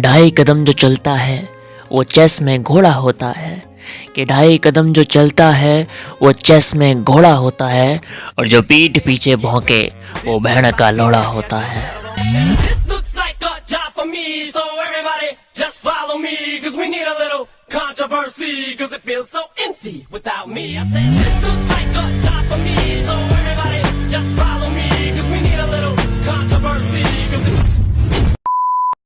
ढाई कदम जो चलता है वो चेस में घोड़ा होता है, कि ढाई कदम जो चलता है वो चेस में घोड़ा होता है, और जो पीठ पीछे भौंके वो भेड़ का लोड़ा होता है। This looks like a job for me, so everybody just follow me, cause we need a little controversy, cause it feels so empty without me. I said this looks like a job for me, so everybody just follow me, cause we need a little controversy, cause it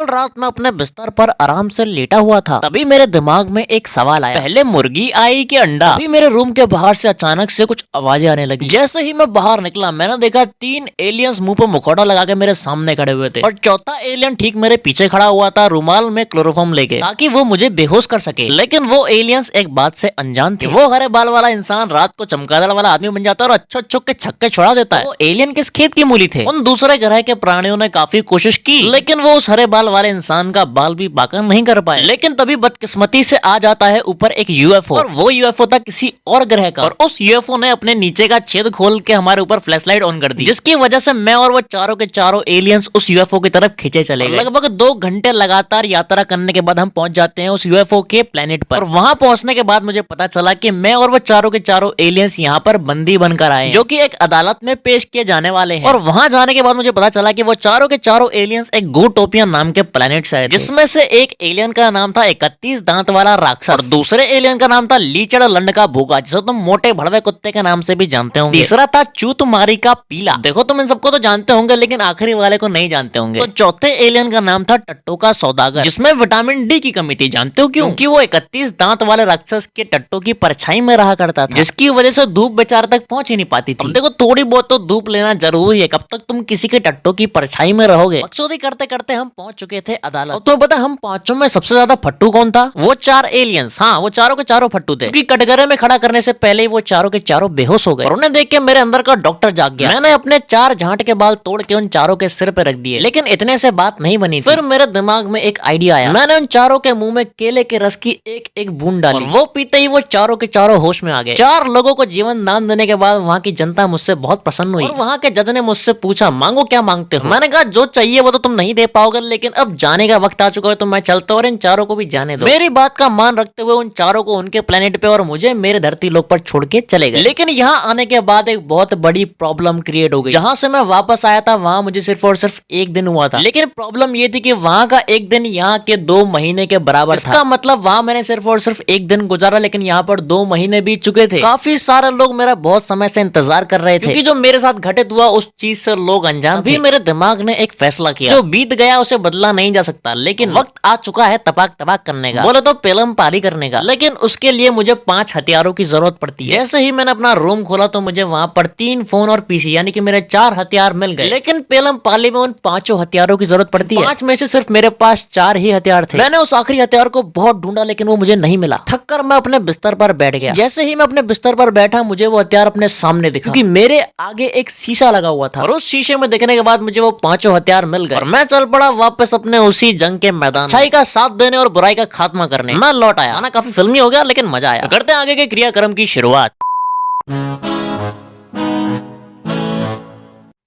रात में अपने बिस्तर पर आराम से लेटा हुआ था, तभी मेरे दिमाग में एक सवाल आया, पहले मुर्गी आई कि अंडा। अभी मेरे रूम के बाहर से अचानक से कुछ आवाजें आने लगी। जैसे ही मैं बाहर निकला मैंने देखा 3 एलियंस मुंह पर मुखौटा लगा के मेरे सामने खड़े हुए थे, और चौथा एलियन ठीक मेरे पीछे खड़ा हुआ था रुमाल में क्लोरोफॉर्म लेके, ताकि वो मुझे बेहोश कर सके। लेकिन वो एलियंस एक बात से अनजान थे, वो हरे बाल वाला इंसान रात को चमगादड़ वाला आदमी बन जाता है और अच्छे के छक्के छुड़ा देता है। वो एलियन किस खेत की मूली थे? उन दूसरे ग्रह के प्राणियों ने काफी कोशिश की, लेकिन वो उस हरे बाल वाले इंसान का बाल भी बाका नहीं कर पाए। लेकिन तभी बदकिस्मती से आ जाता है ऊपर एक यूएफओ, और वो यूएफओ था किसी और ग्रह का, और उस यूएफओ ने अपने नीचे का छेद खोल के हमारे ऊपर फ्लैशलाइट ऑन कर दी, जिसकी वजह से मैं और वो चारों के चारों एलियंस उस यूएफओ की तरफ खींचे चले गए। लगभग 2 घंटे लगातार यात्रा करने के बाद हम पहुंच जाते हैं उस यूएफओ के प्लेनेट पर। और वहां पहुंचने के बाद मुझे पता चला कि मैं और वो चारों के चारों एलियंस यहाँ पर बंदी बनकर आए, जो कि एक अदालत में पेश किए जाने वाले हैं। और वहां जाने के बाद मुझे पता चला कि वो चारों के चारों एलियंस एक गोटोपिया नाम के प्लेनेट से आए, जिसमें से एक एलियन का नाम था 31 दांत वाला राक्षस, और दूसरे एलियन का नाम था लीचड़ लंड का भूखा, जिसे तुम मोटे भड़वे कुत्ते के नाम से भी जानते होंगे। तीसरा था चूतमारी का पीला। देखो तुम इन सबको तो जानते होंगे, लेकिन आखिरी वाले को नहीं जानते होंगे। तो चौथे एलियन का नाम था टट्टो का सौदागर, जिसमें विटामिन डी की कमी थी। जानते हो क्यों? क्योंकि वो 31 दांत वाले राक्षस के टट्टो की परछाई में रहा करता था, जिसकी वजह से धूप बेचारे तक पहुंच ही नहीं पाती थी। देखो थोड़ी बहुत तो धूप लेना जरूरी है, कब तक तुम किसी के टट्टो की परछाई में रहोगे। मकसूदी करते करते हम पहुंच चुके थे अदालत। तो पता हम पांचों में सबसे ज्यादा फट्टू कौन था? वो 4 एलियंस। हाँ, वो चारों के चारों फट्टू थे, क्योंकि कटघरे में खड़ा करने से पहले ही वो चारों के चारों बेहोश हो गए, और उन्हें देख के मेरे अंदर का डॉक्टर जाग गया। मैंने अपने 4 झांट के बाल तोड़ के उन चारों के सिर पे रख दिए, लेकिन इतने से बात नहीं बनी थी। फिर मेरे दिमाग में एक आइडिया आया। मैंने उन चारों के मुंह में केले के रस की एक एक बूंद डाली, और वो पीते ही वो चारों के चारों होश में आ गए। 4 लोगों को जीवन दान देने के बाद वहाँ की जनता मुझसे बहुत प्रसन्न हुई, और वहाँ के जज ने मुझसे पूछा, मांगो क्या मांगते हो? मैंने कहा जो चाहिए वो तो तुम नहीं दे पाओगे, लेकिन अब जाने का वक्त आ चुका है तो मैं चलता हूं, और इन चारों को भी जाने दो। मेरी बात का मान रखते हुए उन चारों को उनके प्लेनेट पे और मुझे मेरे धरती लोक पर छोड़ के चले गए। लेकिन यहाँ आने के बाद एक बहुत बड़ी प्रॉब्लम क्रिएट हो गई। जहाँ से मैं वापस आया था वहाँ मुझे सिर्फ और सिर्फ 1 दिन हुआ था, लेकिन प्रॉब्लम ये थी कि वहाँ का 1 दिन यहाँ के 2 महीने के बराबर था। इसका मतलब वहाँ मैंने सिर्फ और सिर्फ 1 दिन गुजारा, लेकिन यहाँ पर 2 महीने बीत चुके थे। काफी सारे लोग मेरा बहुत समय से इंतजार कर रहे थे, क्योंकि जो मेरे साथ घटित हुआ उस चीज से लोग अनजान थे। मेरे दिमाग ने एक फैसला किया, जो बीत गया उसे बदला नहीं जा सकता, लेकिन वक्त आ चुका है तपाक तपाक करने का, बोले तो पेलम पारी करने का। लेकिन उसके लिए मुझे 5 हथियारों की जरूरत पड़ती है। जैसे ही मैंने अपना रूम खोला तो मुझे वहां पर 3 फोन और पीसी, यानी कि मेरे 4 हथियार मिल गए। लेकिन पेलम पाली में उन 5 हथियारों की जरूरत पड़ती है। 5 में से सिर्फ मेरे पास 4 ही हथियार थे। मैंने उस आखिरी हथियार को बहुत ढूंढा, लेकिन वो मुझे नहीं मिला। थक कर मैं अपने बिस्तर पर बैठ गया। जैसे ही मैं अपने बिस्तर पर बैठा मुझे वो हथियार अपने सामने दिखा, क्योंकि मेरे आगे एक शीशा लगा हुआ था, और उस शीशे में देखने के बाद मुझे वो 5 हथियार मिल गए, और मैं चल पड़ा वापस अपने उसी जंग के मैदान। अच्छाई का साथ देने और बुराई का खात्मा करने मैं लौट आया। ना काफी फिल्मी हो गया, लेकिन मजा आया। तो करते हैं आगे के क्रियाक्रम की शुरुआत।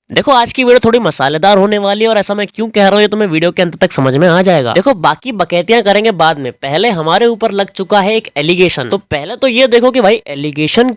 देखो आज की वीडियो थोड़ी मसालेदार होने वाली है, और ऐसा मैं क्यों कह रहा हूँ ये तुम्हें वीडियो के अंत तक समझ में आ जाएगा। देखो बाकी बकैतियां करेंगे बाद में, पहले हमारे ऊपर लग चुका है एक एलिगेशन। तो पहले तो ये देखो कि भाई एलिगेशन।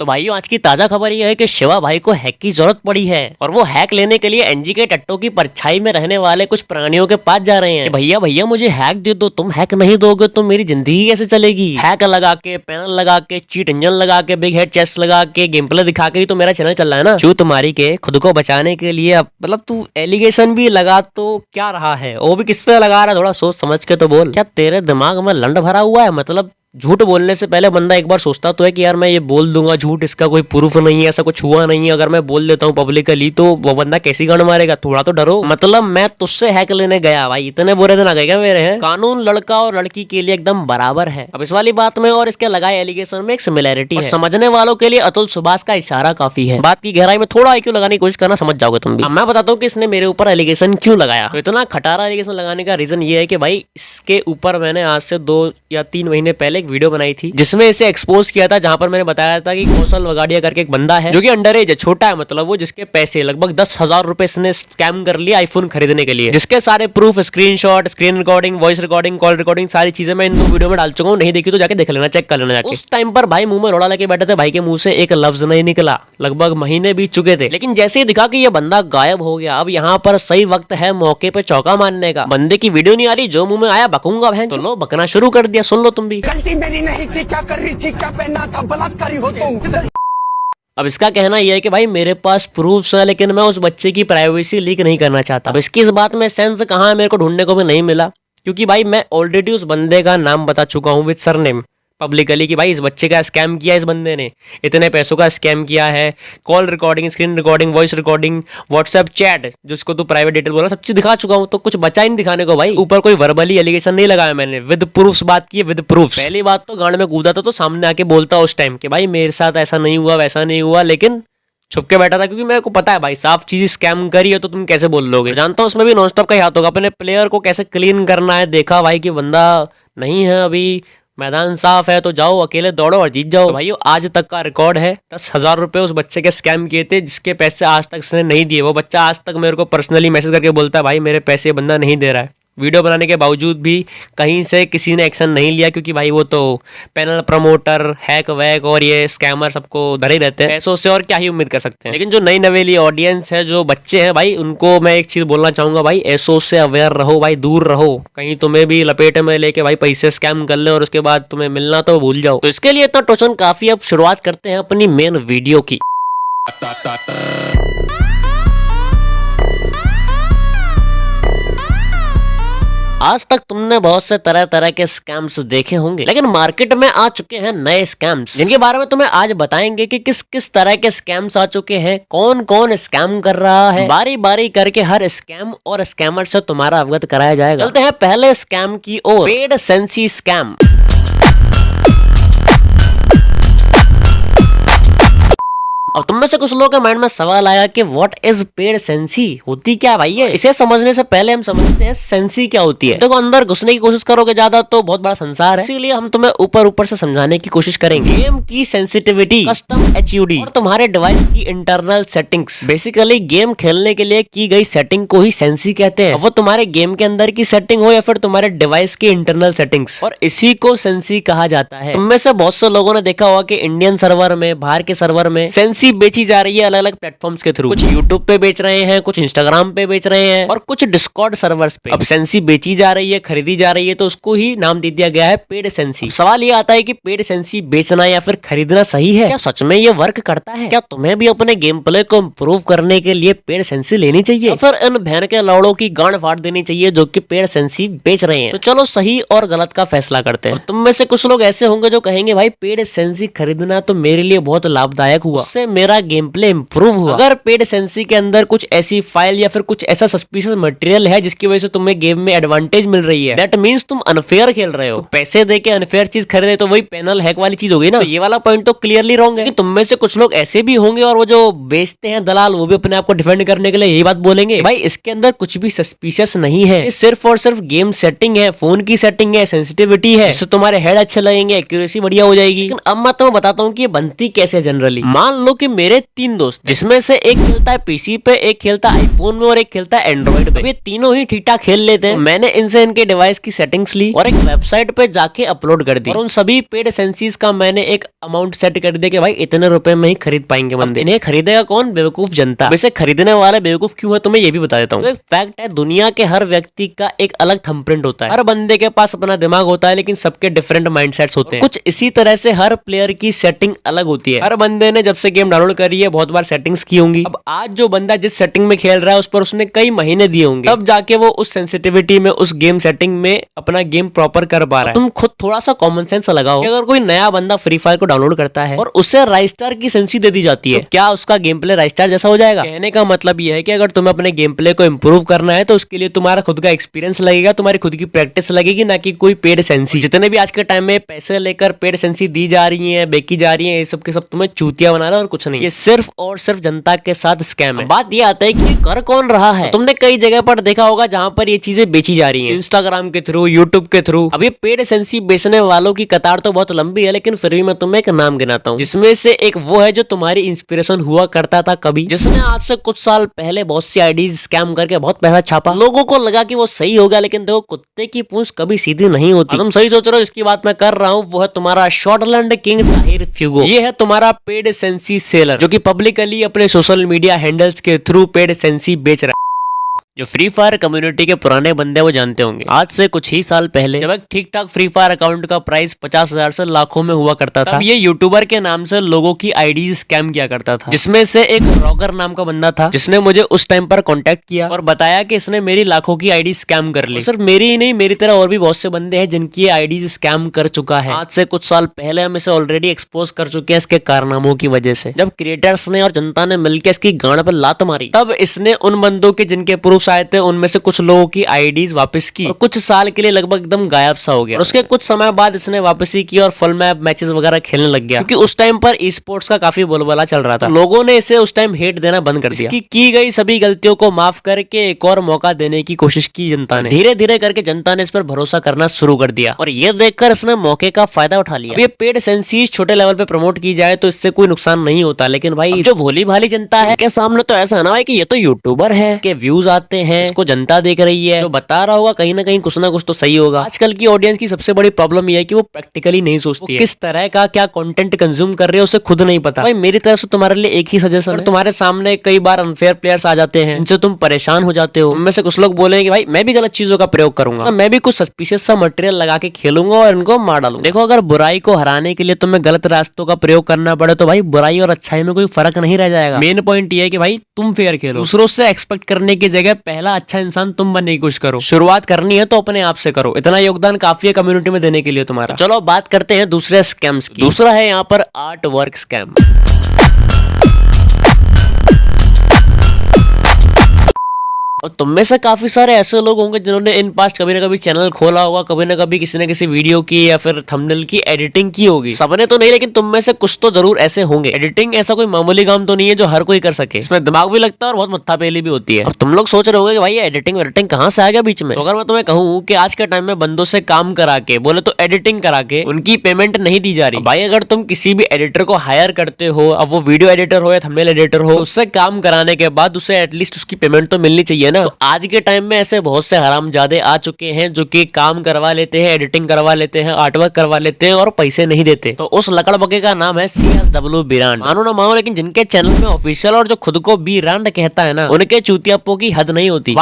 तो भाइयों आज की ताजा खबर यह है कि शिवा भाई को हैक की जरूरत पड़ी है, और वो हैक लेने के लिए एनजी के टट्टो की परछाई में रहने वाले कुछ प्राणियों के पास जा रहे हैं कि भैया भैया मुझे हैक दे दो, तुम हैक नहीं दोगे तो मेरी जिंदगी कैसे चलेगी। हैक लगा के, पैनल लगा के, चीट इंजन लगा के, बिग हेड चेस्ट लगा के, गेम प्ले दिखा के ही तो मेरा चैनल चल रहा है ना। चू तुम्हारी के खुद को बचाने के लिए अब मतलब तू एलिगेशन भी लगा तो क्या रहा है, वो भी किस पे लगा रहा है, थोड़ा सोच समझ के तो बोल। क्या तेरे दिमाग में लंड भरा हुआ है? मतलब झूठ बोलने से पहले बंदा एक बार सोचता तो है कि यार मैं ये बोल दूंगा झूठ, इसका कोई प्रूफ नहीं है, ऐसा कुछ हुआ नहीं है, अगर मैं बोल देता हूँ पब्लिकली तो वो बंदा कैसी गांड मारेगा। थोड़ा तो डरो। मतलब मैं तुझसे हैक लेने गया भाई, इतने बुरे दिन आ गए क्या मेरे? हैं कानून लड़का और लड़की के लिए एकदम बराबर है। अब इस वाली बात में और इसके लगाए एलिगेशन में एक सिमिलैरिटी है, समझने वालों के लिए अतुल सुभाष का इशारा काफी है। बात की गहराई में थोड़ा IQ लगाने की कोशिश करना, समझ जाओगे तुम भी। मैं बताता हूँ कि इसने मेरे ऊपर एलिगेशन क्यों लगाया। तो इतना खटारा एलिगेशन लगाने का रीजन ये है कि भाई इसके ऊपर मैंने आज से 2 या 3 महीने पहले एक वीडियो बनाई थी जिसमें इसे एक्सपोज किया था, जहां पर मैंने बताया था कि कौशल वगाड़िया करके एक बंदा है जो कि अंडर एज है, छोटा है, मतलब वो, जिसके पैसे लगभग 10,000 रुपए इसने स्कैम कर लिया आईफोन खरीदने के लिए, जिसके सारे proof, screenshot, screen recording, voice recording, call recording, सारी चीजें मैं इन दो वीडियो में डाल चुका हूँ। नहीं देखी तो जाके देख लेना, चेक कर लेना जाके। उस टाइम पर भाई मुंह में रोड़ा लेके बैठे थे, भाई के मुंह से एक लफ्ज नहीं निकला, लगभग महीने बीत चुके थे, लेकिन जैसे ही दिखा कि ये बंदा गायब हो गया, अब यहाँ पर सही वक्त है मौके पे चौका मारने का। बंदे की वीडियो नहीं आ रही, जो मुंह में आया बकूंगा बहन। तो लो बकना शुरू कर दिया, सुन लो तुम भी। गलती मेरी नहीं थी, क्या कर रही थी, क्या पहनना था, बलात्कारी हो तुम। अब इसका कहना यह है कि भाई मेरे पास प्रूफ्स है, लेकिन मैं उस बच्चे की प्राइवेसी लीक नहीं करना चाहता। अब इसकी इस बात में सेंस कहाँ है, मेरे को ढूंढने को भी नहीं मिला, क्योंकि भाई मैं ऑलरेडी उस बंदे का नाम बता चुका हूँ विद सरनेम पब्लिकली कि भाई इस बच्चे का स्कैम किया, इस बंदे ने इतने पैसों का स्कैम किया है। Call recording, screen recording, voice recording, WhatsApp chat, जिसको तू प्राइवेट डिटेल बोला, सब चीज दिखा चुका हूं, तो कुछ बचा ही नहीं दिखाने को भाई। ऊपर कोई वर्बली एलिगेशन नहीं लगाया मैंने, विद प्रूफ्स बात की, विद प्रूफ्स। पहली बात तो गांड में कूदा था तो सामने आके बोलता उस टाइम कि भाई मेरे साथ ऐसा नहीं हुआ, वैसा नहीं हुआ, लेकिन छुप के बैठा था, क्योंकि मेरे को पता है भाई साफ चीज स्कैम करी है तो तुम कैसे बोल लोगे। जानता हूँ उसमें भी नॉन स्टॉप का ही हाथ होगा, अपने प्लेयर को कैसे क्लीन करना है। देखा भाई कि बंदा नहीं है, अभी मैदान साफ है, तो जाओ अकेले दौड़ो और जीत जाओ। तो भाइयों आज तक का रिकॉर्ड है, 10,000 रुपए उस बच्चे के स्कैम किए थे, जिसके पैसे आज तक इसने नहीं दिए। वो बच्चा आज तक मेरे को पर्सनली मैसेज करके बोलता है भाई मेरे पैसे बंदा नहीं दे रहा है। वीडियो बनाने के बावजूद भी कहीं से किसी ने एक्शन नहीं लिया, क्योंकि भाई वो तो पैनल प्रमोटर, हैक वैक और ये स्कैमर सबको धरे रहते हैं, पैसों से और क्या ही उम्मीद कर सकते हैं। लेकिन जो नई नवेली ऑडियंस है, जो बच्चे हैं भाई, उनको मैं एक चीज बोलना चाहूंगा भाई, ऐसों से अवेयर रहो भाई, दूर रहो। कहीं तुम्हें भी लपेटे में लेके भाई पैसे स्कैम कर ले और उसके बाद तुम्हें मिलना तो भूल जाओ। तो इसके लिए इतना टोचन काफी। अब शुरुआत करते हैं अपनी मेन वीडियो की। आज तक तुमने बहुत से तरह तरह के स्कैम्स देखे होंगे, लेकिन मार्केट में आ चुके हैं नए स्कैम्स, जिनके बारे में तुम्हें आज बताएंगे कि किस किस तरह के स्कैम्स आ चुके हैं, कौन कौन स्कैम कर रहा है। बारी बारी करके हर स्कैम और स्कैमर से तुम्हारा अवगत कराया जाएगा। चलते हैं पहले स्कैम की ओर, पेड सेंसी स्कैम। अब तुम में से कुछ लोगों के माइंड में सवाल आया कि व्हाट इज पेड सेंसी, होती क्या भाई है। इसे समझने से पहले हम समझते हैं सेंसी क्या होती है। देखो अंदर घुसने की कोशिश करोगे ज्यादा तो बहुत बड़ा संसार है, इसीलिए हम तुम्हें ऊपर ऊपर से समझाने की कोशिश करेंगे। गेम की सेंसिटिविटी, कस्टम HUD और तुम्हारे डिवाइस की इंटरनल सेटिंग्स। बेसिकली गेम खेलने के लिए की गई सेटिंग को ही सेंसी कहते हैं। वो तुम्हारे गेम के अंदर की सेटिंग हो या फिर तुम्हारे डिवाइस की इंटरनल सेटिंग्स, और इसी को सेंसी कहा जाता है। तुम में से बहुत से लोगों ने देखा होगा कि इंडियन सर्वर में, बाहर के सर्वर में सेंसी बेची जा रही है अलग अलग प्लेटफॉर्म्स के थ्रू। कुछ यूट्यूब पे बेच रहे हैं, कुछ इंस्टाग्राम पे बेच रहे हैं और कुछ डिस्कॉर्ड सर्वर्स पे। अब सेंसी बेची जा रही है, खरीदी जा रही है, तो उसको ही नाम दे दिया गया है पेड सेंसी। सवाल ये आता है कि पेड सेंसी बेचना या फिर खरीदना सही है? क्या सच में ये वर्क करता है? क्या तुम्हें भी अपने गेम प्ले को इम्प्रूव करने के लिए पेड सेंसी लेनी चाहिए या फिर इन बहन के लौड़ों की गांड फाड़ देनी चाहिए जो कि पेड सेंसी बेच रहे हैं? तो चलो सही और गलत का फैसला करते हैं। तुम में से कुछ लोग ऐसे होंगे जो कहेंगे भाई पेड सेंसी खरीदना तो मेरे लिए बहुत लाभदायक हुआ, उससे मेरा गेम प्ले इंप्रूव हुआ। अगर पेड सेंसी के अंदर कुछ ऐसी फाइल या फिर कुछ ऐसा सस्पिशियस मटेरियल है जिसकी वजह से तुम्हें गेम में एडवांटेज मिल रही है, दैट मींस तुम अनफेयर खेल रहे हो। तो पैसे देके अनफेयर चीज खरीदे तो वही पैनल हैक वाली चीज होगी ना। तो ये वाला पॉइंट तो क्लियरली रॉन्ग है। तुम में से कुछ लोग ऐसे भी होंगे और वो जो बेचते हैं दलाल, वो भी अपने आप को डिफेंड करने के लिए यही बात बोलेंगे भाई इसके अंदर कुछ भी सस्पिशियस नहीं है, सिर्फ और सिर्फ गेम सेटिंग है, फोन की सेटिंग है, सेंसिटिविटी है, इससे तुम्हारे हेड अच्छे लगेंगे, एक्यूरेसी बढ़िया हो जाएगी। लेकिन अब मैं तुम्हें बताता हूँ कि ये बनती कैसे जनरली। मान लो कि मेरे 3 दोस्त, जिसमें से एक खेलता है पीसी पे, एक खेलता है आईफोन में और एक खेलता है एंड्रॉइड पे। ये तीनों ही ठीक ठाक खेल लेते हैं। तो मैंने इनसे इनके डिवाइस की सेटिंग्स ली और एक वेबसाइट पे जाके अपलोड कर दी और उन सभी पेड सेंसीज का मैंने एक अमाउंट सेट कर दिया कि भाई इतने रुपए में ही खरीद पाएंगे बंदे। इन्हें खरीदेगा कौन? बेवकूफ जनता। वैसे खरीदने वाले बेवकूफ क्यों है तो मैं ये भी बता देता हूँ। तो एक फैक्ट है, दुनिया के हर व्यक्ति का एक अलग थंबप्रिंट होता है। हर बंदे के पास अपना दिमाग होता है, लेकिन सबके डिफरेंट माइंडसेट्स होते हैं। कुछ इसी तरह से हर प्लेयर की सेटिंग अलग होती है। हर बंदे ने जब से गेम डाउनलोड करी है बहुत बार सेटिंग्स की होंगी। अब आज जो बंदा जिस सेटिंग में खेल रहा है उस पर उसने कई महीने दिए होंगे, तब जाके वो उस सेंसिटिविटी में, उस गेम सेटिंग में अपना गेम प्रॉपर कर पा रहा है। तुम खुद थोड़ा सा कॉमन सेंस लगाओ कि अगर कोई नया बंदा फ्री फायर को डाउनलोड करता है और उसे राइस्टार की सेंसी दे दी जाती है, तो क्या उसका गेम प्ले राइस्टार जैसा हो जाएगा? कहने का मतलब यह है कि अगर तुम्हें अपने गेम प्ले को इंप्रूव करना है तो उसके लिए तुम्हारा खुद का एक्सपीरियंस लगेगा, तुम्हारी खुद की प्रैक्टिस लगेगी, ना कि कोई पेड सेंसी। जितने भी आज के टाइम में पैसे लेकर पेड सेंसी दी जा रही है, बेची जा रही है, ये सब के सब तुम्हें चूतिया बना रहा है और कुछ नहीं, ये सिर्फ और सिर्फ जनता के साथ स्कैम है। बात ये आता है कि ये कर कौन रहा है। तुमने कई जगह पर देखा होगा जहाँ पर ये चीजें बेची जा रही हैं, इंस्टाग्राम के थ्रू, यूट्यूब के थ्रू। अब ये पेड एसेंसी बेचने वालों की कतार तो बहुत लंबी है, लेकिन फिर भी मैं तुम्हें एक नाम गिनाता हूँ, जिसमें से एक वो है जो तुम्हारी इंस्पिरेशन हुआ करता था कभी, जिसने आज से कुछ साल पहले बहुत सी आईडीज स्कैम करके बहुत पैसा छापा। लोगों को लगा कि वो सही होगा, लेकिन देखो कुत्ते की पूंछ कभी सीधी नहीं होती। तुम सही सोच रहे हो, इसकी बात मैं कर रहा हूँ। वो है तुम्हारा शॉर्टलैंड किंग ताहिर फ्यूगो। ये है तुम्हारा पेड एसेंसी सेलर, जो कि पब्लिकली अपने सोशल मीडिया हैंडल्स के थ्रू पेड एसेंसी बेच रहा है। जो फ्री फायर कम्युनिटी के पुराने बंदे वो जानते होंगे, आज से कुछ ही साल पहले जब एक ठीक ठाक फ्री फायर अकाउंट का प्राइस 50,000 से लाखों में हुआ करता था, ये यूट्यूबर के नाम से लोगों की आईडी स्कैम किया करता था, जिसमें से एक रॉगर नाम का बंदा था, जिसने मुझे उस टाइम पर कांटेक्ट किया और बताया कि इसने मेरी लाखों की आईडी स्कैम कर ली। सिर्फ मेरी ही नहीं, मेरी तरह और भी बहुत से बंदे हैं जिनकी आईडी स्कैम कर चुका है। आज से कुछ साल पहले हम इसे ऑलरेडी एक्सपोज कर चुके हैं इसके कारनामों की वजह से। जब क्रिएटर्स ने और जनता ने मिलकर इसकी गांड पर लात मारी, तब इसने उन बंदों के जिनके प्रूफ आए थे उनमें से कुछ लोगों की आईडीज वापस की और कुछ साल के लिए लगभग एकदम गायब सा हो गया। और उसके कुछ समय बाद इसने वापसी की और फुल मैप मैचेस वगैरह खेलने लग गया, क्योंकि उस टाइम पर ई स्पोर्ट्स का काफी बोलबाला चल रहा था। लोगों ने इसे उस टाइम हेट देना बंद कर दिया। इसकी की गई सभी गलतियों को माफ करके एक और मौका देने की कोशिश की जनता ने। धीरे धीरे करके जनता ने इस पर भरोसा करना शुरू कर दिया और ये देखकर इसने मौके का फायदा उठा लिया। ये पेड एसेंसीज छोटे लेवल पे प्रमोट की जाए तो इससे कोई नुकसान नहीं होता, लेकिन भाई जो भोली भाली जनता है के सामने तो ऐसा है ना भाई कि ये तो यूट्यूबर है, इसके व्यूज आते हैं, इसको जनता देख रही है, जो बता रहा होगा कहीं ना कहीं कुछ ना कुछ तो सही होगा। आजकल की ऑडियंस की सबसे बड़ी प्रॉब्लम यह है कि वो प्रैक्टिकली नहीं सोचती है। किस तरह का क्या कंटेंट कंज्यूम कर रहे हो उसे खुद नहीं पता। भाई मेरी तरफ से तुम्हारे लिए एक ही सजेशन है, तुम्हारे सामने कई बार अनफेयर प्लेयर्स आ जाते हैं जिनसे तुम परेशान हो जाते हो। उनमें से कुछ लोग बोलेंगे भाई मैं भी गलत चीजों का प्रयोग करूंगा, मैं भी कुछ सस्पिशियस सा मटेरियल लगा के खेलूंगा और इनको मार डालूंगा। देखो अगर बुराई को हराने के लिए तुम्हें गलत रास्तों का प्रयोग करना पड़े तो भाई बुराई और अच्छाई में कोई फर्क नहीं रह जाएगा। मेन पॉइंट ये है कि भाई तुम फेयर खेलो, दूसरों से एक्सपेक्ट करने की जगह पहला अच्छा इंसान तुम बनने की कोशिश करो। शुरुआत करनी है तो अपने आप से करो, इतना योगदान काफी है कम्युनिटी में देने के लिए तुम्हारा। चलो बात करते हैं दूसरे स्कैम्स की। दूसरा है यहाँ पर आर्ट वर्क स्कैम। और तुम में से काफी सारे ऐसे लोग होंगे जिन्होंने इन पास्ट कभी ना कभी चैनल खोला होगा, कभी ना कभी किसी न किसी वीडियो की या फिर थंबनेल की एडिटिंग की होगी। सबने तो नहीं, लेकिन तुम में से कुछ तो जरूर ऐसे होंगे। एडिटिंग ऐसा कोई मामूली काम तो नहीं है जो हर कोई कर सके, इसमें दिमाग भी लगता है और बहुत मत्थापेली भी होती है। और तुम लोग सोच रहे होगे कि भाई एडिटिंग वेडिटिंग कहाँ से आ गया बीच में। तो अगर मैं तुम्हें कहूँ कि आज के टाइम में बंदों से काम करा के, बोले तो एडिटिंग करा के, उनकी पेमेंट नहीं दी जा रही। भाई अगर तुम किसी भी एडिटर को हायर करते हो, अब वो वीडियो एडिटर हो या थंबनेल एडिटर हो, उससे काम कराने के बाद उसे एटलीस्ट उसकी पेमेंट तो मिलनी चाहिए ना। तो आज के टाइम में ऐसे बहुत से हरामजादे आ चुके हैं जो कि काम करवा लेते हैं, एडिटिंग करवा लेते हैं, आर्टवर्क करवा लेते हैं और पैसे नहीं देते। तो उस लकड़बगे का नाम है CSW बिरांड। मानो ना मानो, लेकिन जिनके चैनल में ऑफिशियल और जो खुद को बिरांड कहता है ना, उनके चूतियापों की हद नहीं होती।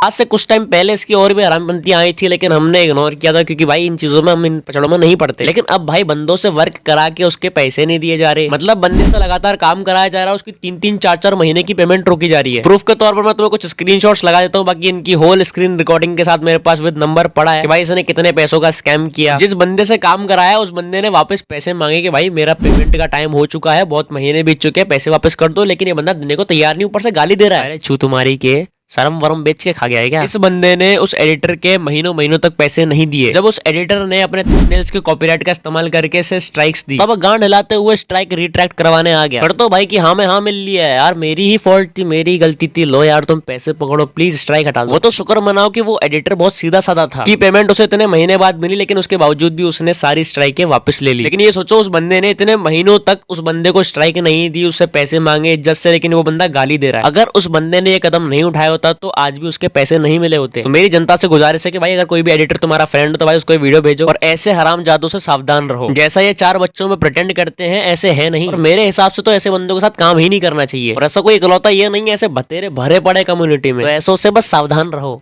आज से कुछ टाइम पहले इसकी और भी हरामबंदियां आई थी, लेकिन हमने इग्नोर किया था क्योंकि भाई इन चीजों में हम इन पचड़ों में नहीं पड़ते। लेकिन अब भाई बंदों से वर्क करा के उसके पैसे नहीं दिए जा रहे, मतलब बंदे से लगातार काम कराया जा रहा है, उसकी 3-3, 4-4 महीने की पेमेंट रोकी जा रही है। प्रूफ के तौर पर मैं तुम्हें कुछ स्क्रीनशॉट्स लगा देता हूँ, बाकी इनकी होल स्क्रीन रिकॉर्डिंग के साथ मेरे पास विद नंबर पड़ा है कि भाई इसने कितने पैसों का स्कैम किया। जिस बंदे से काम कराया उस बंदे ने वापस पैसे मांगे कि भाई मेरा पेमेंट का टाइम हो चुका है, बहुत महीने बीत चुके हैं, पैसे वापस कर दो। लेकिन ये बंदा देने को तैयार नहीं, ऊपर से गाली दे रहा है। अरे छू तुम्हारी के शर्म वरम बेच के खा गया है क्या। इस बंदे ने उस एडिटर के महीनों महीनों तक पैसे नहीं दिए। जब उस एडिटर ने अपने थंबनेल्स के कॉपीराइट का इस्तेमाल करके इसे स्ट्राइक्स दी, तब गांड हिलाते हुए स्ट्राइक रिट्रैक्ट करवाने आ गया। फिर तो भाई कि हाँ में हाँ मिल लिया है, यार मेरी ही फॉल्ट थी, मेरी गलती थी, लो यार तुम पैसे पकड़ो प्लीज, स्ट्राइक हटा दो। वो तो शुक्र मनाओ कि वो एडिटर बहुत सीधा साधा था कि पेमेंट उसे इतने महीने बाद मिली, लेकिन उसके बावजूद भी उसने सारी स्ट्राइकें वापस ले ली। लेकिन ये सोचो उस बंदे ने इतने महीनों तक उस बंदे को स्ट्राइक नहीं दी, उससे पैसे मांगे इज्जत से, लेकिन वो बंदा गाली दे रहा है। अगर उस बंदे ने ये कदम नहीं उठाया होता तो आज भी के पैसे नहीं मिले होते। तो मेरी जनता से गुजारिश है कि भाई अगर कोई भी एडिटर तुम्हारा फ्रेंड हो तो भाई उसको वीडियो भेजो और ऐसे हरामजादों से सावधान रहो। जैसा ये 4 बच्चों में प्रिटेंड करते हैं ऐसे है नहीं, और मेरे हिसाब से तो ऐसे बंदों के साथ काम ही नहीं करना चाहिए। और ऐसा कोई इकलौता ये नहीं है, ऐसे बतेरे भरे पड़े कम्युनिटी में, तो ऐसों से बस सावधान रहो।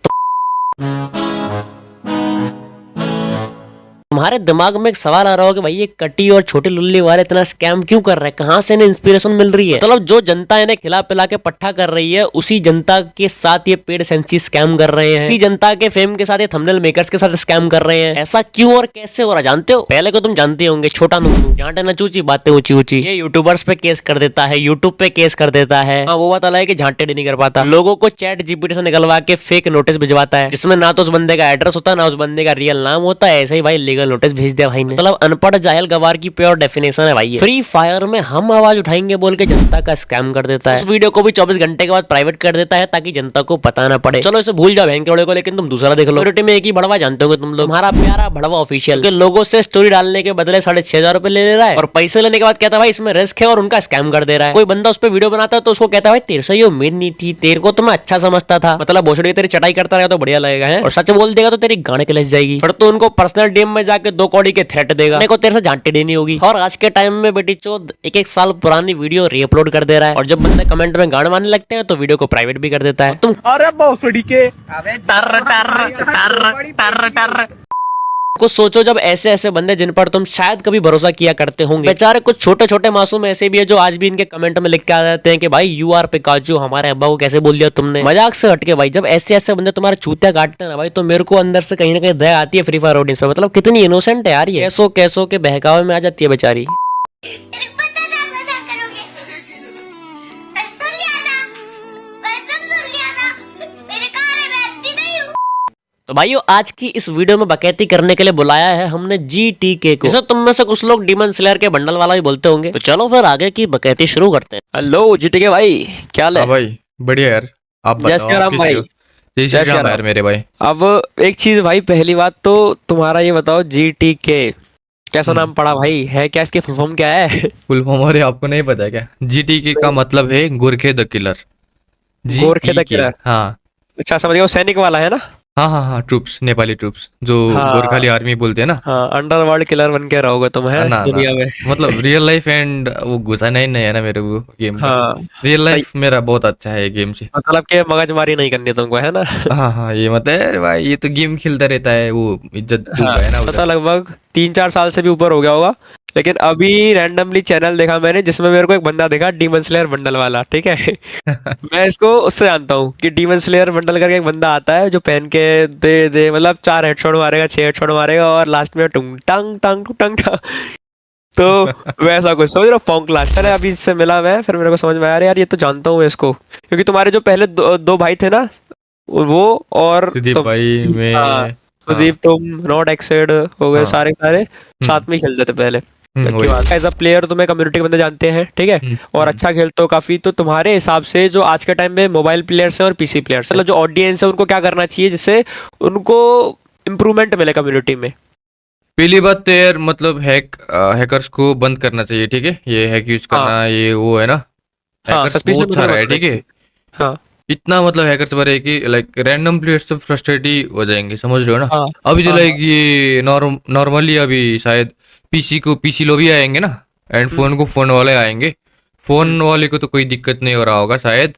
तुम्हारे दिमाग में एक सवाल आ रहा हो कि भाई ये कटी और छोटी लुल्ली वाले इतना स्कैम क्यों कर रहे हैं, कहाँ से इन्हें इंस्पिरेशन मिल रही है। मतलब जो जनता इन्हें खिला पिला के पट्टा कर रही है, उसी जनता के साथ ये पेड सेंसी स्कैम कर रहे हैं, उसी जनता के फेम के साथ ये थंबनेल मेकर्स के साथ स्कैम कर रहे हैं। ऐसा क्यों और कैसे हो रहा जानते हो? पहले को तुम जानते होंगे, छोटा नुनू झांटे नचूची बातें ऊंची ऊंची, ये यूट्यूबर्स पे केस कर देता है, यूट्यूब पे केस कर देता है। हाँ, वो बात अलग है कि झांटे नहीं कर पाता, लोगों को चैट जीपीटी से निकलवा के फेक नोटिस भिजवाता है, जिसमें ना तो उस बंदे का एड्रेस होता, ना उस बंदे का रियल नाम होता है। ऐसे ही भाई लीगल नोटिस भेज दिया भाई ने। मतलब अनपढ़ जाहिल गवार की प्योर डेफिनेशन है भाई। फ्री फायर में हम आवाज उठाएंगे बोल के जनता का स्कैम कर देता है। उस वीडियो को भी 24 घंटे के बाद प्राइवेट कर देता है ताकि जनता को पता ना पड़े। चलो इसे भूल जाओ बहन के को, लेकिन तुम दूसरा देख लो। में एक ही भड़वा जानते हो तुम लोग, तुम्हारा प्यारा भड़वा ऑफिशियल के लोगों से स्टोरी डालने के बदले 6,500 रुपए ले रहा है, और पैसे लेने के बाद कहता है भाई इसमें रिस्क है, और उनका स्कैम कर दे रहा है। कोई बंदा उस पर वीडियो बनाता है तो उसको कहता है भाई तेरे से ये उम्मीद नहीं थी, तेरे को तो मैं अच्छा समझता था, मतलब भोसड़ी तेरी चटाई करता रहेगा तो बढ़िया लगेगा है, और सच बोल देगा तो तेरी गाने के जाएगी। फिर तो उनको पर्सनल डीएम में जाके 2 कौड़ी के थ्रेट देगा, मेरे को तेरे से झांटी देनी होगी। और आज के टाइम में बेटी चोद एक साल पुरानी वीडियो रीअपलोड कर दे रहा है, और जब बंदे कमेंट में गाने मारने लगते हैं तो वीडियो को प्राइवेट भी कर देता है। तुम अरे भोसड़ी के कुछ सोचो, जब ऐसे ऐसे बंदे जिन पर तुम शायद कभी भरोसा किया करते होंगे, बेचारे कुछ छोटे छोटे मासूम ऐसे भी है जो आज भी इनके कमेंट में लिख के आ जाते हैं कि भाई यू आर पिकाचू, हमारे अब्बा को कैसे बोल दिया तुमने। मजाक से हटके भाई, जब ऐसे ऐसे बंदे तुम्हारे चूतिया काटते हैं ना भाई, तो मेरे को अंदर से कहीं ना कहीं दया आती है फ्री फायर ऑडियंस पे। मतलब कितनी इनोसेंट है यार ये, कैसो कैसो के बहकावे में आ जाती है बेचारी। तो भाइयों आज की इस वीडियो में बकैती करने के लिए बुलाया है हमने GTK को, जैसे तुम में से कुछ लोग डीमन स्लेयर के बंडल वाला भी बोलते होंगे। तो चलो फिर आगे की बकैती शुरू करते हैं। हेलो GTK भाई, क्या हाल है? हाँ भाई बढ़िया यार, आप जय बताओ श्री आप राम कैसे भाई। हो? जय जय श्री श्री राम राम। यार मेरे भाई। अब एक चीज भाई, पहली बात तो तुम्हारा ये बताओ GTK कैसा नाम पड़ा भाई, है क्या, इसकी फुल फॉर्म क्या है? फुल फॉर्म अरे आपको नहीं पता है क्या? GTK का मतलब है Gorkhe the killer. Gorkhe the killer. हाँ अच्छा समझ गया, वो सैनिक वाला है ना? हाँ हाँ हाँ, ट्रूप्स, नेपाली ट्रूप्स जो हाँ। गोरखाली आर्मी बोलते हैं ना। हाँ, अंडरवर्ल्ड किलर बन के रहोगे तुम है ना दुनिया में। मतलब रियल लाइफ एंड वो घुसा नहीं है ना मेरे को गेम में। हाँ, रियल लाइफ मेरा बहुत अच्छा है गेम से। मतलब के मगजमारी नहीं करनी तुमको, है ना? हाँ हाँ, ये मत है अरे भाई, ये तो गेम खेलता रहता है, वो इज्जत डूब है ना पता उधर। लगभग 3-4 साल से भी ऊपर हो गया होगा। लेकिन अभी रैंडमली चैनल देखा मैंने जिसमें मेरे को एक बंदा देखा डीमन स्लेयर बंडल वाला, ठीक है। मैं इसको उससे जानता हूँ कि डीमन स्लेयर बंडल करके एक बंदा आता है जो पहन के दे मतलब 4 हेडशॉट मारेगा, 6 हेडशॉट मारेगा, और लास्ट में टुंग टंग टंग टंग टंग। तो वैसा कुछ समझ रहा फॉन्क लास्ट। अरे अभी इससे मिला मैं, फिर मेरे को समझ में आया, अरे यार ये तो जानता हूँ मैं इसको, क्योंकि तुम्हारे जो पहले दो भाई थे ना, वो और सुदीप तुम, भाई मैं हाँ, सुदीप, तुम, नॉट एक्सेड हो गए, हाँ। सारे साथ में ही खेलते थे पहले। वही। एज अ प्लेयर तुम्हें कम्युनिटी के बंदे जानते हैं, ठीक है, और अच्छा खेलते हो काफी। तो तुम्हारे हिसाब से जो आज के टाइम में मोबाइल प्लेयर्स हैं और PC प्लेयर्स, मतलब जो ऑडियंस है, उनको क्या करना चाहिए जिससे उनको इम्प्रूवमेंट मिले कम्युनिटी में? पहली बात तो यार मतलब हैकर्स को बंद करना चाहिए, ठीक है। ये हैक यूज करना ये वो है ना, हैकर्स suspicious बहुत सारा है, मतलब ठीक है। हाँ इतना मतलब हैकर्स बारे है कि लाइक रैंडम प्लेयर्स तो फ्रस्ट्रेट ही हो जाएंगे, समझ रहे हो ना। हाँ अभी जो हाँ, लाइक ये नॉर्मली अभी शायद PC लोग आएंगे ना, एंड फोन को फोन वाले आएंगे। फोन वाले को तो कोई दिक्कत नहीं हो रहा होगा शायद,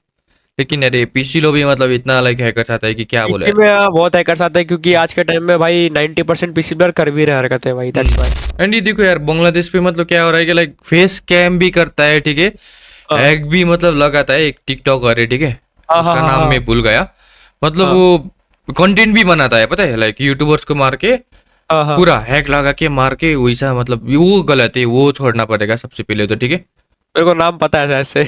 लेकिन अरे PC लो भी मतलब इतना लाइक हैकर्स आता है कि क्या बोले। PC में बहुत हैकर्स आते हैं, क्योंकि आज के टाइम में भाई 90% PC प्लेयर कर भी रहे हरकतें भाई, दैट्स व्हाई। एंड ये देखो यार बांग्लादेश पे मतलब क्या हो रहा है कि लाइक फेस कैम भी करता है, ठीक है, हैक भी मतलब लगाता है। एक टिकटॉकर है, ठीक है, उसका नाम मैं भूल गया। मतलब वो कंटेंट भी बनाता है, पता है, लाइक यूट्यूबर्स को मार के पूरा हैक लगा के मार के वैसा, मतलब वो गलत है, वो छोड़ना पड़ेगा सबसे पहले तो, ठीक है। मेरे को नाम पता है ऐसे।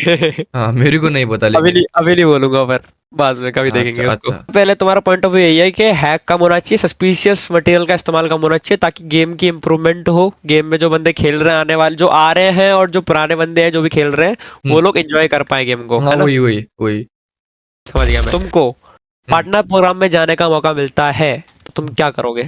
हाँ मेरे को नहीं पता अभी लेकिन नहीं बोलूंगा, फिर बाद में कभी अच्छा, देखेंगे उसको। अच्छा। पहले तुम्हारा पॉइंट ऑफ व्यू यही है कि हैक कम होना चाहिए, सस्पिशियस मटेरियल का इस्तेमाल कम होना चाहिए, ताकि गेम की इंप्रूवमेंट हो। गेम में जो बंदे खेल रहे हैं, आने वाले जो आ रहे हैं, और जो पुराने बंदे हैं जो भी खेल रहे हैं, वो लोग एंजॉय कर पाए गेम को, हाँ है ना? वही समझ गया मैं। तुमको पार्टनर प्रोग्राम में जाने का मौका मिलता है तो तुम क्या करोगे?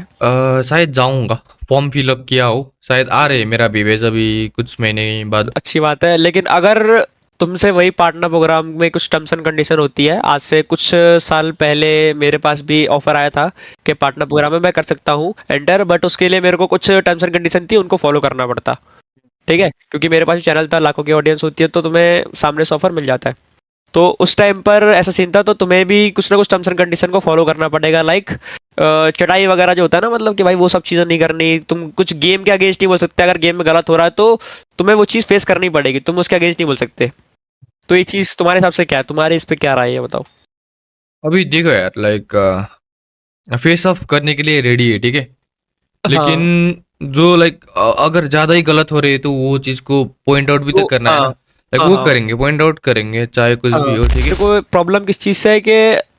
शायद जाऊंगा, फॉर्म फिलअप किया हो, शायद आ रहे मेरा भी भेज अभी कुछ महीने बाद। अच्छी बात है, लेकिन अगर तुमसे वही पार्टनर प्रोग्राम में कुछ टर्म्स एंड कंडीशन होती है, आज से कुछ साल पहले मेरे पास भी ऑफर आया था कि पार्टनर प्रोग्राम में मैं कर सकता हूँ एंटर, बट उसके लिए मेरे को कुछ टर्म्स एंड कंडीशन थी, उनको फॉलो करना पड़ता, ठीक है, क्योंकि मेरे पास चैनल था, लाखों की ऑडियंस होती है, तो तुम्हें सामने से ऑफर मिल जाता है। तो उस टाइम पर ऐसा सीन था, तो तुम्हें भी कुछ ना कुछ टर्म्स एंड कंडीशन को फॉलो करना पड़ेगा, लाइक चटाई वगैरह जो होता है ना, मतलब कि भाई वो सब चीज़ें नहीं करनी, तुम कुछ गेम के अगेंस्ट नहीं बोल सकते, अगर गेम में गलत हो रहा है तो तुम्हें वो चीज़ फेस करनी पड़ेगी, तुम उसके अगेंस्ट नहीं बोल सकते। तो ये चीज़ तुम्हारे हिसाब से क्या है, तुम्हारे इस पे क्या राय है बताओ। अभी देखो यार, लाइक फेस ऑफ करने के लिए रेडी है, ठीक है, हाँ। लेकिन जो लाइक अगर ज्यादा ही गलत हो रही है तो वो चीज को पॉइंट आउट भी तो करना है ना, हाँ, लाइक हाँ, वो हाँ। करेंगे, पॉइंट आउट करेंगे, चाहे कुछ भी हो, ठीक है। देखो प्रॉब्लम किस चीज़ से है कि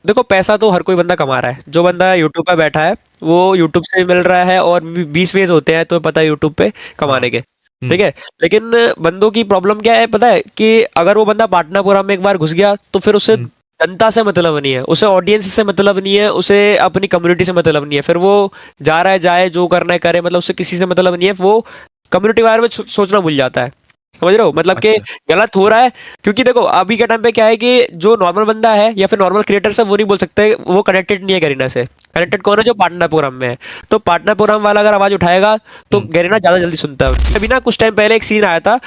देखो पैसा तो हर कोई बंदा कमा रहा है, जो बंदा यूट्यूब पे बैठा है वो यूट्यूब से मिल रहा है, और 20 वेज होते हैं तो पता है यूट्यूब पे कमाने के, ठीक है। लेकिन बंदों की प्रॉब्लम क्या है पता है, कि अगर वो बंदा पार्टनरपुरम में एक बार घुस गया तो फिर उसे जनता से मतलब नहीं है, उसे ऑडियंस से मतलब नहीं है, उसे अपनी कम्युनिटी से मतलब नहीं है, फिर वो जा रहा है जाए, जो करना है करे, मतलब उससे किसी से मतलब नहीं है, वो कम्युनिटी के बारे में सोचना भूल जाता है, समझ रहे हो, मतलब कि अच्छा। गलत हो रहा है। क्योंकि देखो अभी के टाइम पे क्या है कि जो नॉर्मल बंदा है या फिर नॉर्मल क्रिएटर्स है वो नहीं बोल सकते वो कनेक्टेड नहीं है गरीना से, कनेक्टेड कौन है, जो पार्टनरपुरम में है। तो पार्टनरपुरम वाला अगर आवाज उठाएगा तो गरीना ज्यादा जल्दी सुनता है उनकी। अभी ना कुछ टाइम पहले एक सीन आया था,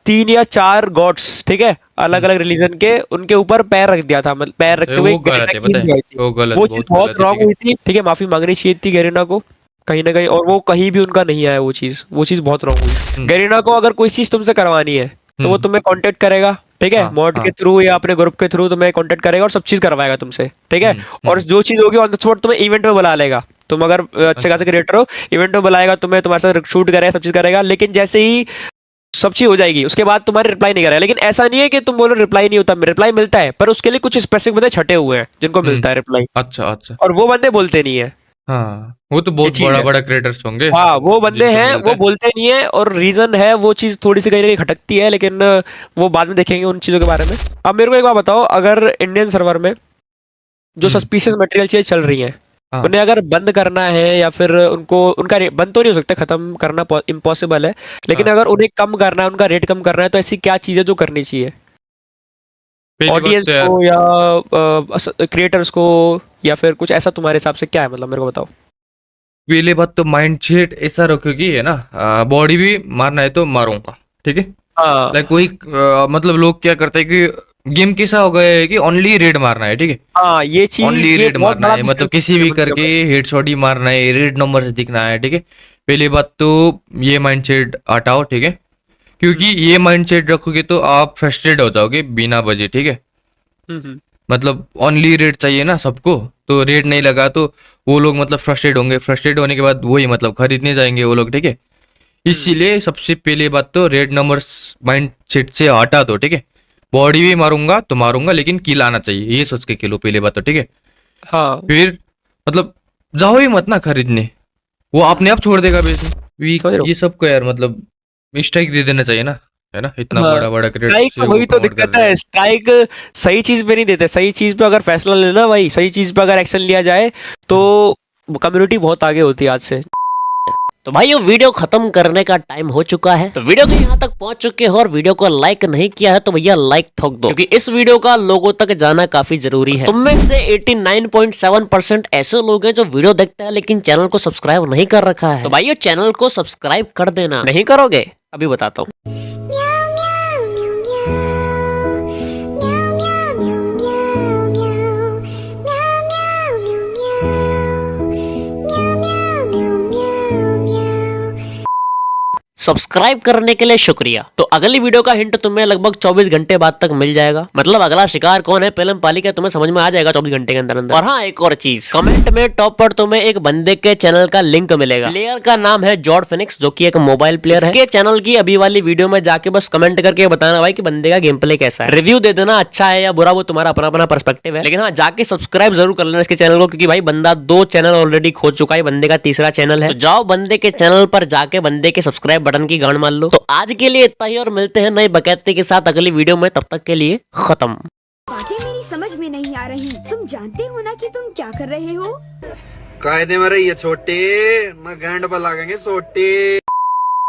3 या 4 गॉड्स, ठीक है, अलग अलग रिलीजन के, उनके ऊपर पैर रख दिया था, मतलब पैर रखते हुए वो गरीना गलत है, की पता हील है, आई थी। वो गलत, वो चीज बहुत बहुत गलत है, रॉन्ग ठीक है। हुई थी, ठीक है, माफी मांगनी चाहिए थी गरीना को कहीं ना कहीं, और वो कहीं भी उनका नहीं आया, वो चीज बहुत रॉन्ग हुई। गरीना को अगर कोई चीज तुमसे करवानी है तो वो तुम्हें कांटेक्ट करेगा, ठीक है, हाँ, मॉड के हाँ। थ्रू या अपने ग्रुप के थ्रू तुम्हें कांटेक्ट करेगा और सब चीज करवाएगा तुमसे, ठीक है। और जो चीज होगी ऑन द स्पॉट तुम्हें इवेंट में बुला लेगा, तुम अगर अच्छे खासे क्रिएटर हो, इवेंट में बुलाएगा तुम्हें, तुम्हारे साथ शूट करेगा, सब चीज करेगा, लेकिन जैसे ही सब चीज हो जाएगी उसके बाद तुम्हारी रिप्लाई नहीं करेगा। लेकिन ऐसा नहीं है कि तुम बोलो रिप्लाई नहीं होता, रिप्लाई मिलता है, पर उसके लिए कुछ स्पेसिफिक बंदे छटे हुए हैं जिनको मिलता है रिप्लाई, अच्छा, अच्छा। और वो बंदे बोलते नहीं है, हाँ, वो तो ये बहुत चीज बड़ा है। बड़ा क्रिएटर्स होंगे हाँ वो बंदे जिनको हैं, मिलता वो है। बोलते नहीं है, और रीजन है वो चीज थोड़ी सी कहीं ना कहीं खटकती है, लेकिन वो बाद में देखेंगे उन चीजों के बारे में। अब मेरे को एक बात बताओ, अगर इंडियन सर्वर में जो सस्पिशियस मटेरियल चीजें चल रही हैं हाँ। उन्हें अगर बंद करना है, या फिर उनको उनका बंद तो नहीं हो सकता, खत्म करना इम्पॉसिबल है, लेकिन हाँ। अगर उन्हें कम करना है, उनका रेट कम करना है, तो ऐसी क्या चीजें जो करनी चाहिए पहली बात ऑडियंस तो यार, को या क्रिएटर्स को, या फिर कुछ ऐसा तुम्हारे हिसाब से क्या है, मतलब मेरे को बताओ। पहली बात तो माइंड सेट ऐसा रखो कि है ना, बॉडी भी मारना है तो मारूंगा, ठीक है। हाँ लाइक कोई मतलब लोग क्या करते हैं कि गेम कैसा हो गया है कि ओनली रेड मारना है, ठीक है, हाँ, ये चीज ओनली ये रेड बहुत मारना बड़ा है, मतलब misconception किसी है भी बंदों करके में। हेडशॉट ही मारना है, रेड नंबर से दिखना है, ठीक है। पहली बात तो ये माइंडसेट हटाओ, ठीक है, क्योंकि ये माइंडसेट रखोगे तो आप फ्रस्ट्रेट हो जाओगे बिना वजह, ठीक है। हम्म। मतलब ओनली रेड चाहिए ना सबको, तो रेड नहीं लगा तो वो लोग मतलब फ्रस्ट्रेट होंगे, फ्रस्ट्रेट होने के बाद वही मतलब खरीदने जाएंगे वो लोग, ठीक है। इसीलिए सबसे पहले बात तो रेड नंबर्स माइंड सेट से हटा दो, ठीक है। बॉडी भी मारूंगा तो मारूंगा, लेकिन किल आना चाहिए, ये सोच के किलो पहले बात तो, ठीक है। हाँ फिर मतलब जाओ ही मत ना खरीदने, वो अपने आप छोड़ देगा बेचना। समझ रहे हो? ये सबको यार मतलब स्ट्राइक दे देना चाहिए ना, है ना, इतना हाँ बड़ा बड़ा क्रिएटर स्ट्राइक, से वो वही तो प्रमोट कर दिक्कत रहे है, हैं। स्ट्राइक सही चीज पे नहीं देते, सही चीज पे अगर फैसला लेना भाई, सही चीज पे अगर एक्शन लिया जाए तो कम्युनिटी बहुत आगे होती है आज से। तो भाइयों वीडियो खत्म करने का टाइम हो चुका है, तो वीडियो के यहाँ तक पहुंच चुके हो और वीडियो को लाइक नहीं किया है तो भैया लाइक ठोक दो, क्योंकि इस वीडियो का लोगों तक जाना काफी जरूरी है। तुम में से 89.7% ऐसे लोग हैं जो वीडियो देखते हैं लेकिन चैनल को सब्सक्राइब नहीं कर रखा है, तो भाइयों चैनल को सब्सक्राइब कर देना। नहीं करोगे अभी बताता हूँ। सब्सक्राइब करने के लिए शुक्रिया। तो अगली वीडियो का हिंट तुम्हें लगभग 24 घंटे बाद तक मिल जाएगा, मतलब अगला शिकार कौन है पेलम पाली का तुम्हें समझ में आ जाएगा 24 घंटे के अंदर अंदर। और हाँ एक और चीज, कमेंट में टॉप पर तुम्हें एक बंदे के चैनल का लिंक मिलेगा, प्लेयर का नाम है जॉर्ड फिनिक्स, जो कि एक मोबाइल प्लेयर है। इसके चैनल की अभी वाली वीडियो में जाके बस कमेंट करके बताना भाई कि बंदे का गेम प्ले कैसा है, रिव्यू दे देना, अच्छा है या बुरा वो तुम्हारा अपना अपना पर्सपेक्टिव है, लेकिन हाँ जाके सब्सक्राइब जरूर कर लेना इसके चैनल को, क्योंकि भाई बंदा 2 चैनल ऑलरेडी खोज चुका है, बंदे का 3रा चैनल है। तो जाओ बंदे के चैनल पर जाके बंदे के सब्सक्राइब बटन की गांड मार लो। तो आज के लिए इतना ही और मिलते हैं नए बकैते के साथ अगली वीडियो में, तब तक के लिए खत्म। बातें मेरी समझ में नहीं आ रही। तुम जानते हो ना कि तुम क्या कर रहे हो? कायदे में रही है छोटे, मैं गैंड पर लागेंगे छोटे।